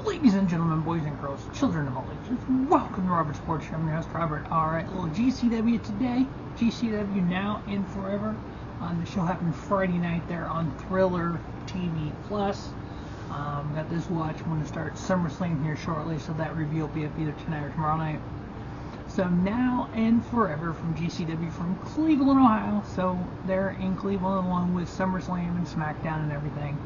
Ladies and gentlemen, boys and girls, children of all ages, welcome to Robert Sports Show. I'm your host, Robert. Alright, little GCW today. GCW Now and Forever. The show happened Friday night there on Thriller TV Plus. Got this watch. I'm going to start SummerSlam here shortly, so that review will be up either tonight or tomorrow night. So Now and Forever from GCW from Cleveland, Ohio. So they're in Cleveland along with SummerSlam and SmackDown and everything.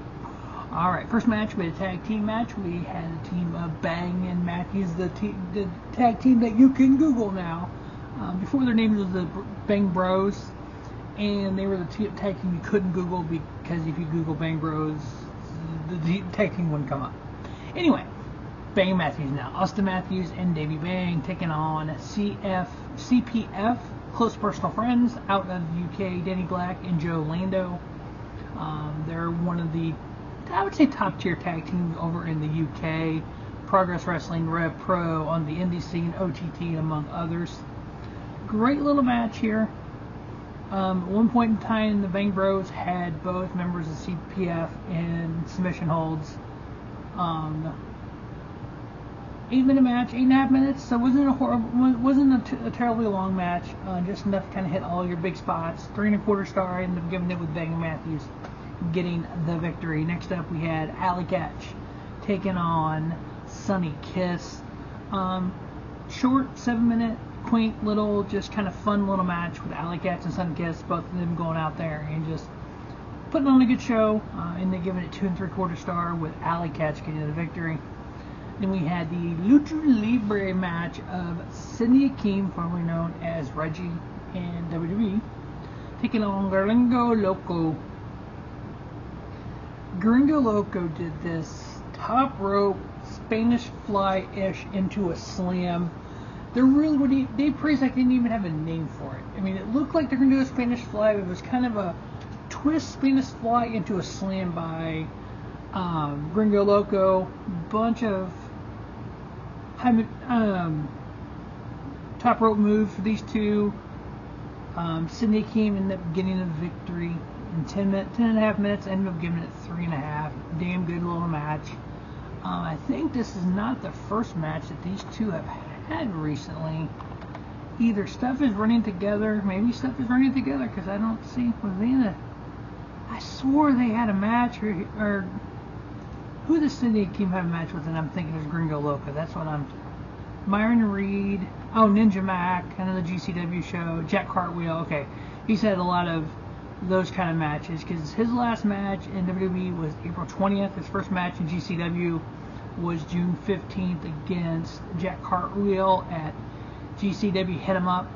Alright, first match, we had a tag team match. We had a team of Bang and Matthews, the tag team that you can Google now. Before their names was the Bang Bros, and they were the tag team you couldn't Google because if you Google Bang Bros, the tag team wouldn't come up. Anyway, Bang and Matthews now. Austin Matthews and Davey Bang taking on CPF, Close Personal Friends, out of the UK, Danny Black and Joe Lando. They're one of the, I would say, top tier tag teams over in the UK. Progress Wrestling, Rev Pro on the indie scene, OTT among others. Great little match here. At one point in time, the Bang Bros had both members of CPF in submission holds. 8-minute match, 8.5 minutes. So wasn't a terribly long match. Just enough to kind of hit all your big spots. 3.25 star. Ended up giving it with Bang and Matthews getting the victory. Next up, we had Alec taking on Sonny Kiss. Short 7-minute, quaint little, just kind of fun little match with Alec and Sonny Kiss, both of them going out there and just putting on a good show. And they're giving it 2.75 star with Alec getting the victory. Then we had the Lucha Libre match of Sidney Akeem, formerly known as Reggie in WWE, taking on Gringo Loco. Gringo Loco did this top rope Spanish fly-ish into a slam. They're really, Dave Prazak didn't even have a name for it. I mean, it looked like they're going to do a Spanish fly, but it was kind of a twist Spanish fly into a slam by Gringo Loco. Bunch of top rope move for these two. Sidney Akeem ended up getting a victory in 10.5 minutes, ended up giving it 3.5. Damn good little match. I think this is not the first match that these two have had recently. Either stuff is running together, maybe stuff is running together, because I don't see, I swore they had a match, or who does Sidney Akeem have a match with, and I'm thinking it's Gringo Loco. That's what Myron Reed, Ninja Mac, another GCW show, Jack Cartwheel, okay. He's had a lot of those kind of matches, because his last match in WWE was April 20th. His first match in GCW was June 15th against Jack Cartwheel at GCW Hit 'Em Up,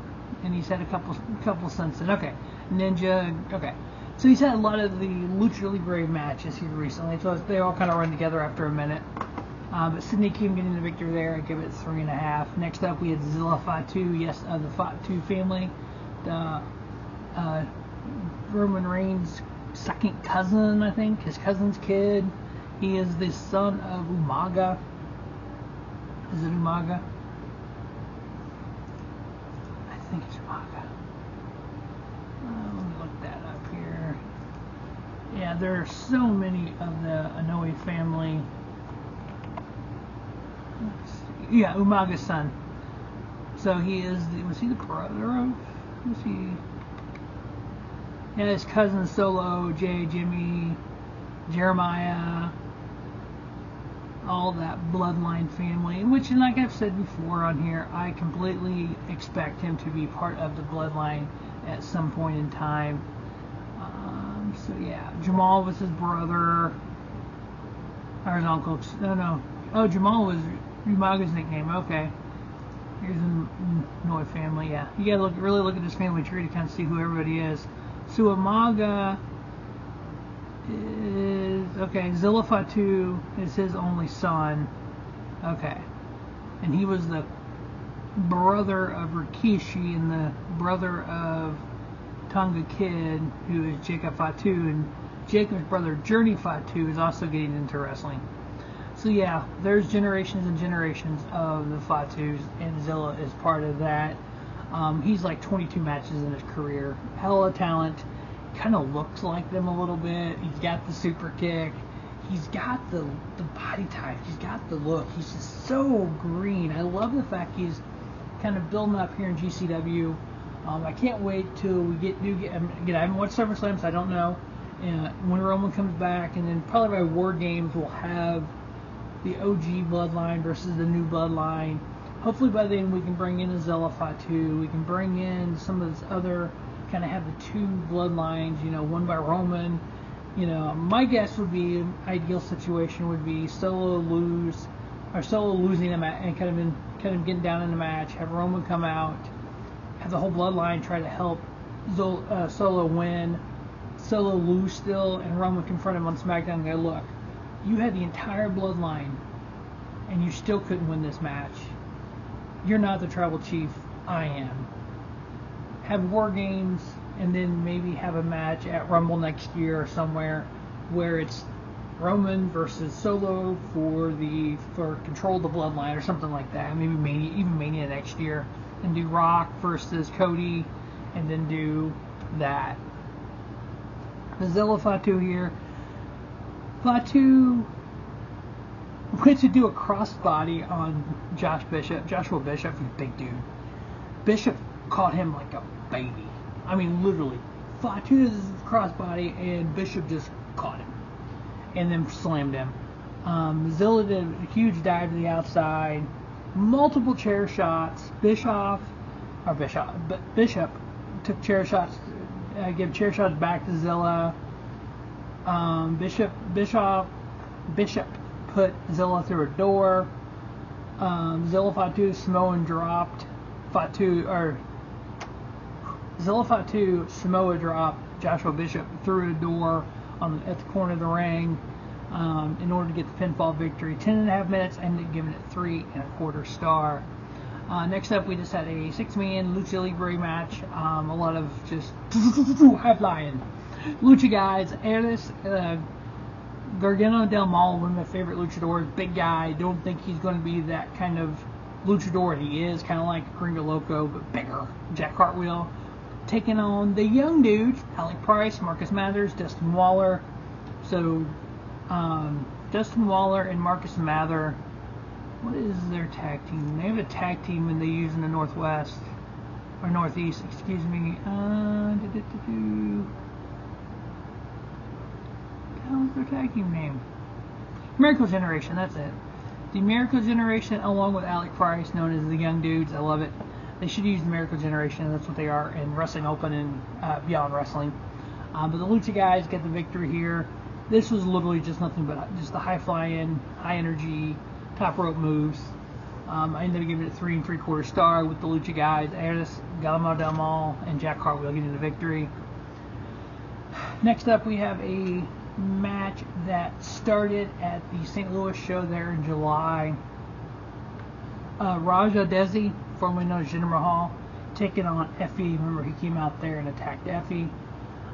and he's had a couple since then. Okay, Ninja, okay. So he's had a lot of the Lucha Libre matches here recently, so they all kind of run together after a minute. But Sidney Akeem getting the victory there, I give it 3.5. Next up, we had Zilla Fatu, yes, of the Fatu family. The Roman Reigns' second cousin, I think, his cousin's kid. He is the son of Umaga. Is it Umaga? I think it's Umaga. Let me look that up here. Yeah, there are so many of the Inoue family. Yeah, Umaga's son. So he is, was he the brother of, was he? Yeah, his cousin Solo, Jay, Jimmy, Jeremiah, all that bloodline family, which, like I've said before on here, I completely expect him to be part of the bloodline at some point in time. So yeah, Jamal was his brother, or his uncle. No. Oh, Jamal was Umaga's nickname. Okay. Here's the Noi family. Yeah, you gotta really look at this family tree to kind of see who everybody is. So Umaga is, okay, Zilla Fatu is his only son. Okay. And he was the brother of Rikishi and the brother of Tonga Kid, who is Jacob Fatu, and Jacob's brother Journey Fatu is also getting into wrestling. So yeah, there's generations and generations of the Fatus, and Zilla is part of that. He's like 22 matches in his career. Hella talent. Kind of looks like them a little bit. He's got the super kick. he's got the body type. He's got the look. He's just so green. I love the fact he's kind of building up here in GCW. I can't wait till we get. I haven't watched SummerSlam, so I don't know. When Roman comes back, and then probably by War Games we'll have the OG bloodline versus the new bloodline. Hopefully by then we can bring in a Zilla Fatu. We can bring in some of this other, kind of have the two bloodlines, one by Roman. My guess would be an ideal situation would be Solo losing a match and kind of getting down in the match, have Roman come out, have the whole bloodline try to help Solo win, Solo lose still, and Roman confront him on SmackDown and go, look, you had the entire bloodline and you still couldn't win this match. You're not the tribal chief, I am. Have War Games, and then maybe have a match at Rumble next year or somewhere where it's Roman versus Solo for control of the bloodline or something like that. Maybe Mania next year, and do Rock versus Cody, and then do that. The Zilla Fatu here. Fatu went to do a crossbody on Joshua Bishop, he's a big dude. Bishop caught him like a baby. I mean, literally. Fatu does a crossbody, and Bishop just caught him. And then slammed him. Zilla did a huge dive to the outside. Multiple chair shots. Bishop took chair shots, gave chair shots back to Zilla. Bishop put Zilla through a door. Zilla Fatu Samoan dropped Zilla Fatu Samoa dropped Joshua Bishop through a door at the corner of the ring in order to get the pinfall victory. 10.5 minutes, I ended up giving it 3.25 stars. Next up, we just had a 6-man Lucha Libre match. A lot of just high flying Lucha guys. Arez, Gargano Del Mal, one of my favorite luchadors. Big guy. Don't think he's going to be that kind of luchador. He is kind of like Gringo Loco, but bigger. Jack Cartwheel taking on the young dudes, Alec Price, Marcus Mathers, Dustin Waller. So, Dustin Waller and Marcus Mather. What is their tag team? They have a tag team and they use in the Northwest or Northeast. Excuse me. What's their tag team name? Miracle Generation. That's it. The Miracle Generation, along with Alec Price, known as the Young Dudes. I love it. They should use the Miracle Generation. That's what they are in Wrestling Open and Beyond Wrestling. But the Lucha guys get the victory here. This was literally just nothing but just the high flying, high energy, top rope moves. I ended up giving it 3.75 stars with the Lucha guys, Arez, Galeno Del Mal, and Jack Cartwheel getting the victory. Next up, we have a match that started at the St. Louis show there in July. Raj Dhesi, formerly known as Jinder Mahal, taking on Effy. Remember, he came out there and attacked Effy.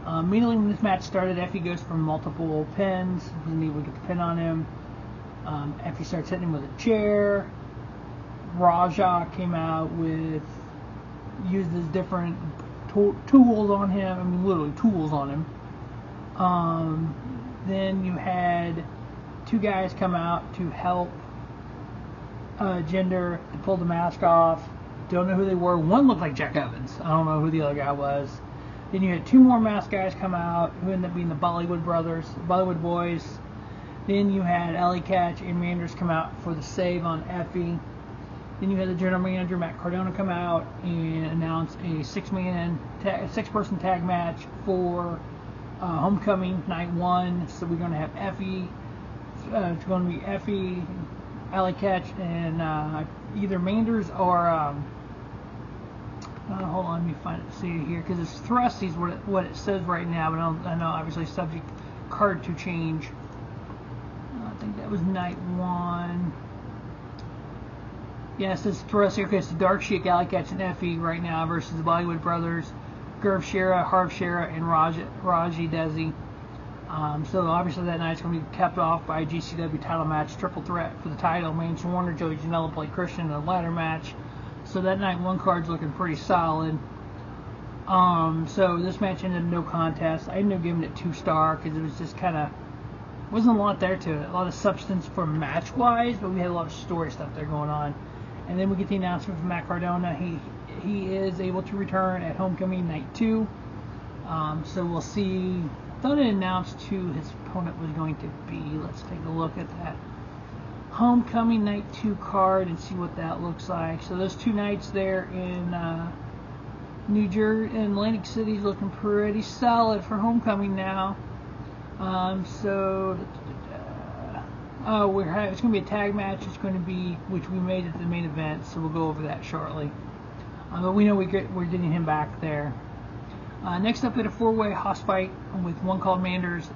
Immediately when this match started, Effy goes for multiple pins. Wasn't able to get the pin on him. Effy starts hitting him with a chair. Raja came out with, used his different tools on him. I mean, literally tools on him. Then you had two guys come out to help Jinder to pull the mask off. Don't know who they were. One looked like Jack Evans. I don't know who the other guy was. Then you had two more masked guys come out who ended up being the Bollywood Boys. Then you had Allie, Katch, and Manders come out for the save on Effy. Then you had the general manager, Matt Cardona, come out and announce a six-person tag match for Homecoming Night 1. So we're going to have Effy. It's going to be Effy, Allie, Katch, and either Manders or... hold on, let me see it here, because it's thrust is what it says right now, but I know obviously subject card to change. I think that was night 1. Yeah, it says thrust here. Okay, so Dark Sheik, Allie, Katch, and Effy right now versus the Bollywood Brothers, Gurv Shera, Harv Shera, and Raji Dhesi. So obviously that night's going to be capped off by a GCW title match, triple threat for the title. Mance Warner, Joey Janela play Christian in a ladder match. So that night 1 card's looking pretty solid. So this match ended up no contest. I ended up giving it 2 stars because it was just kind of wasn't a lot there to it. A lot of substance for match-wise, but we had a lot of story stuff there going on. And then we get the announcement from Matt Cardona. He is able to return at Homecoming Night 2. So we'll see. Thought it announced who his opponent was going to be. Let's take a look at that Homecoming Night 2 card and see what that looks like. So those 2 nights there in New Jersey and Atlantic City is looking pretty solid for Homecoming now. It's going to be a tag match. It's going to be, which we made at the main event, so we'll go over that shortly. But we know we're getting him back there. Next up, we had a 4-way hoss fight with one called Manders,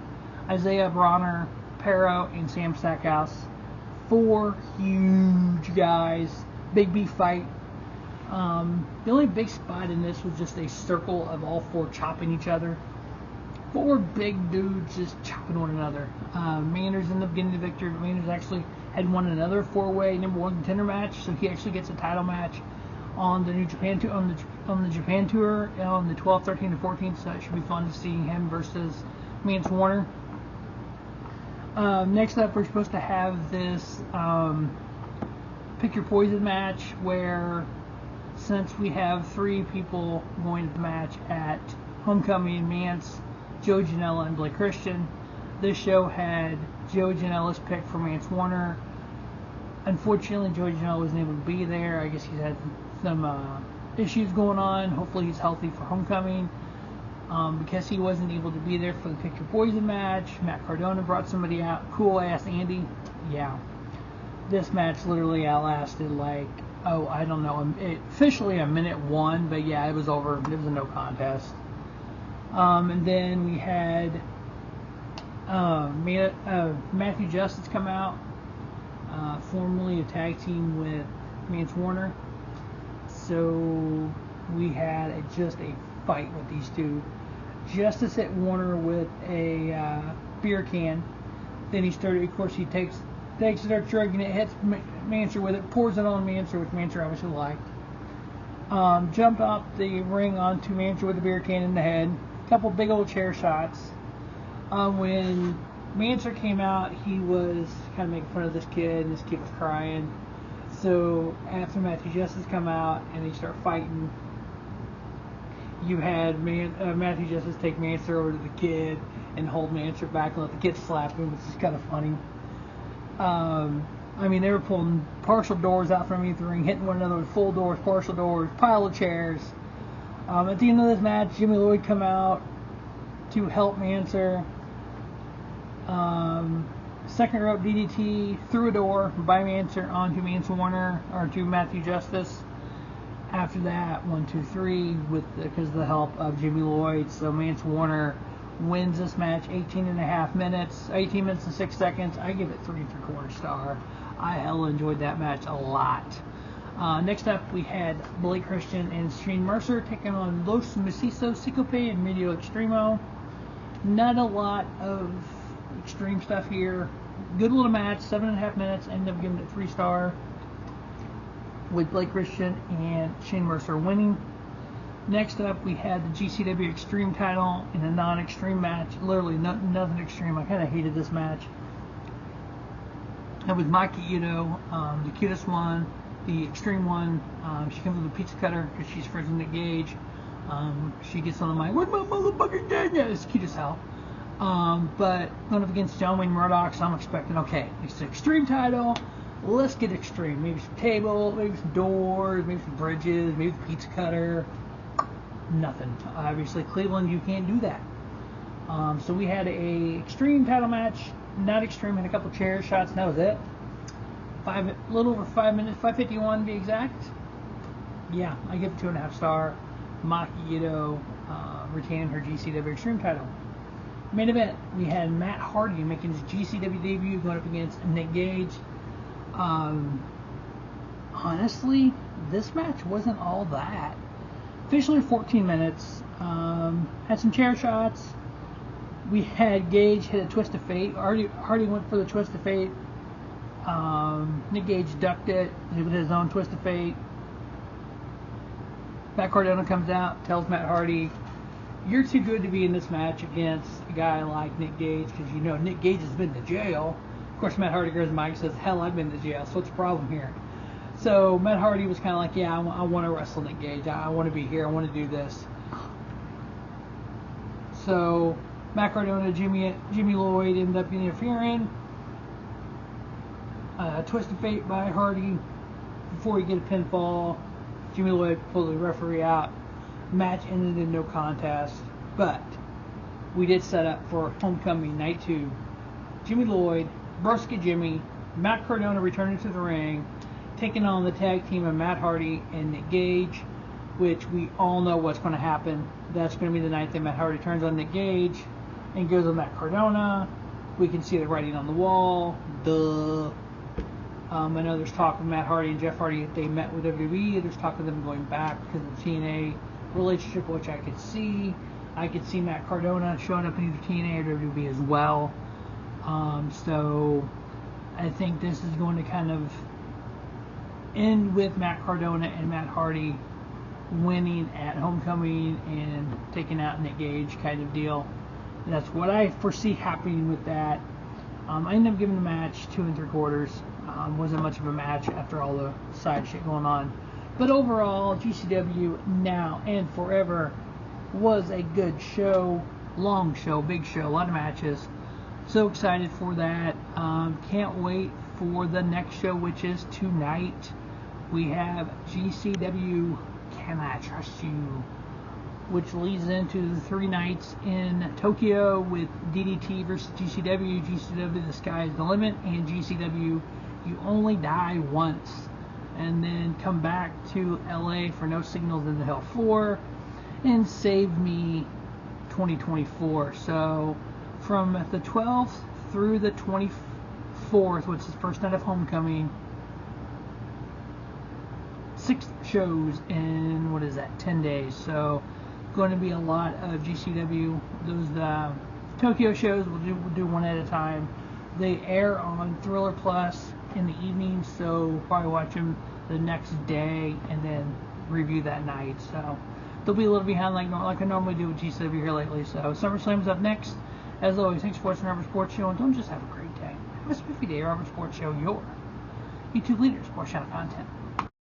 Isaiah, Broner, Parrow, and Sam Stackhouse. 4 huge guys, big beef fight. The only big spot in this was just a circle of all 4 chopping each other. 4 big dudes just chopping one another. Manders ended up getting the victory, but Manders actually had won another 4-way number 1 contender match, so he actually gets a title match on the New Japan tour, on the Japan tour on the 12th, 13th, and 14th. So it should be fun to see him versus Mance Warner. Next up, we're supposed to have this pick your poison match, where since we have 3 people going to the match at Homecoming, Mance, Joey Janela, and Blake Christian, this show had Joey Janela's pick for Mance Warner. Unfortunately, Joey Janela wasn't able to be there. I guess he's had some issues going on. Hopefully he's healthy for Homecoming. Because he wasn't able to be there for the Pick Your Poison match, Matt Cardona brought somebody out. Cool ass Andy. Yeah. This match literally outlasted I don't know, officially a minute 1, but yeah, it was over. It was a no contest. And then we had Matthew Justice come out, formerly a tag team with Mance Warner. So we had just a fight with these 2. Justice hit Warner with a beer can. Then he starts drugging it, hits Manser with it, pours it on Manser, which Manser obviously liked. Jumped off the ring onto Manser with a beer can in the head. Couple big old chair shots. When Manser came out, he was kind of making fun of this kid, and this kid was crying. So after Matthew Justice come out and they start fighting, you had Matthew Justice take Manser over to the kid and hold Manser back and let the kid slap him, which is kind of funny. They were pulling partial doors out from underneath the ring, hitting one another with full doors, partial doors, pile of chairs. At the end of this match, Jimmy Lloyd come out to help Manser. Second rope DDT through a door by Manser onto Mance Warner, or to Matthew Justice. After that, 1, 2, 3, because of the help of Jimmy Lloyd. So Mance Warner wins this match 18 minutes and 6 seconds. I give it 3 3/4 star. I hella enjoyed that match a lot. Next up, we had Blake Christian and Shane Mercer taking on Los Macizos, Ciclope, and Miedo Extremo. Not a lot of extreme stuff here. Good little match, 7.5 minutes. Ended up giving it 3 star. With Blake Christian and Shane Mercer winning. Next up, we had the GCW Extreme title in a non-extreme match. Literally nothing extreme. I kind of hated this match. And with Maki Itoh, the cutest one, the extreme one. She comes with a pizza cutter because she's friends with Nick Gage. She gets on the mic, "Where's my motherfucking dad?" Yeah, it's cute as hell. But going up against John Wayne Murdoch, so I'm expecting, okay, it's the extreme title. Let's get extreme. Maybe some table, maybe some doors, maybe some bridges, maybe the pizza cutter. Nothing. Obviously, Cleveland, you can't do that. So we had a extreme title match. Not extreme, had a couple chair shots, and that was it. A little over 5 minutes, 5:51 to be exact. Yeah, I give it 2.5 star. Maki Itoh retained her GCW Extreme title. Main event, we had Matt Hardy making his GCW debut, going up against Nick Gage. Honestly, this match wasn't all that. Officially 14 minutes. Had some chair shots. We had Gage hit a twist of fate. Hardy went for the twist of fate. Nick Gage ducked it with his own twist of fate. Matt Cardona comes out, tells Matt Hardy, you're too good to be in this match against a guy like Nick Gage, because you know Nick Gage has been to jail. Of course, Matt Hardy goes to Mike and says, hell, I've been to jail, so what's the problem here? So Matt Hardy was kind of like, yeah, I want to wrestle Nick Gage. I want to be here. I want to do this. So Matt Cardona, Jimmy Lloyd ended up interfering. Twisted Fate by Hardy before you get a pinfall. Jimmy Lloyd pulled the referee out. Match ended in no contest, but we did set up for Homecoming Night 2. Jimmy Lloyd, Brisket Jimmy, Matt Cardona returning to the ring, taking on the tag team of Matt Hardy and Nick Gage, which we all know what's going to happen. That's going to be the night that Matt Hardy turns on Nick Gage and goes with Matt Cardona. We can see the writing on the wall. Duh. I know there's talk of Matt Hardy and Jeff Hardy if they met with WWE. There's talk of them going back because of the TNA relationship, which I could see. I could see Matt Cardona showing up in either TNA or WWE as well. So I think this is going to kind of end with Matt Cardona and Matt Hardy winning at Homecoming and taking out Nick Gage kind of deal. That's what I foresee happening with that. I ended up giving the match 2 3/4. Wasn't much of a match after all the side shit going on. But overall, GCW now and forever was a good show. Long show, big show, a lot of matches. So excited for that. Can't wait for the next show, which is tonight. We have GCW Can I Trust You, which leads into the 3 nights in Tokyo with DDT versus GCW, GCW The Sky is the Limit, and GCW You Only Die Once. And then come back to LA for No Signals in the Hell 4 and Save Me 2024. So from the 12th through the 24th, which is the first night of Homecoming, 6 shows in, 10 days. So going to be a lot of GCW. Those Tokyo shows we'll do one at a time. They air on Thriller Plus in the evening, so we'll probably watch them the next day and then review that night. So they'll be a little behind like I normally do with GCW here lately. So SummerSlam's up next. As always, thanks for watching Robert Sports Show, and don't just have a great day. Have a spiffy day. Robert Sports Show, your YouTube leader, sports channel content.